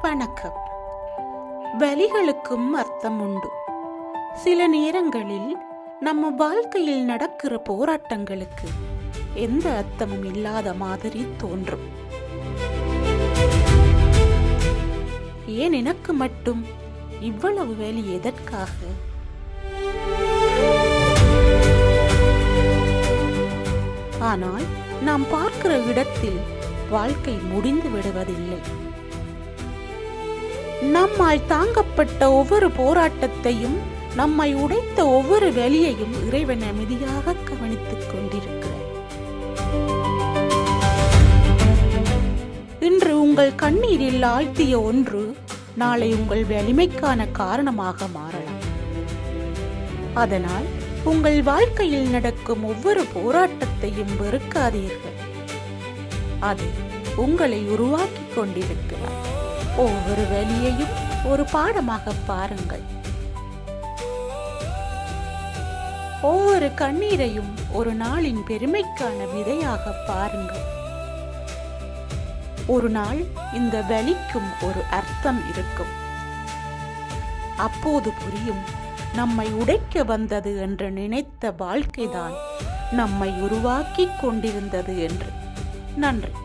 வணக்கம். வலிகளுக்கும் அர்த்தம் உண்டு. சில நேரங்களில் நம்ம வாழ்க்கையில் நடக்கிற போராட்டங்களுக்கு எந்த அர்த்தமும் இல்லாத மாதிரி தோன்றும். ஏன் எனக்கு மட்டும் இவ்வளவு வலி எதற்காக? ஆனால் நாம் பார்க்கிற இடத்தில் வாழ்க்கை முடிந்து விடுவதில்லை. நம்மால் தாங்கப்பட்ட ஒவ்வொரு போராட்டத்தையும், நம்மை உடைத்த ஒவ்வொரு வலியையும் இறைவன் அமைதியாக கவனித்துக் கொண்டிருக்கிறார். இன்று உங்கள் கண்ணீரில் ஆழ்த்திய ஒன்று நாளை உங்கள் வலிமைக்கான காரணமாக மாறலாம். அதனால் உங்கள் வாழ்க்கையில் நடக்கும் ஒவ்வொரு போராட்டத்தையும் வெறுக்காதீர்கள். அது உங்களை உருவாக்கி கொண்டிருக்கிறார். ஒவ்வொரு வலியையும் ஒரு பாடமாக பாருங்கள். ஒவ்வொரு கண்ணீரையும் ஒரு நாளின் பெருமைக்கான விதையாக பாருங்கள். ஒரு நாள் இந்த வலிக்கும் ஒரு அர்த்தம் இருக்கும். அப்போது புரியும், நம்மை உடைக்க வந்தது என்று நினைத்த வாழ்க்கைதான் நம்மை உருவாக்கி கொண்டிருந்தது என்று. நன்றி.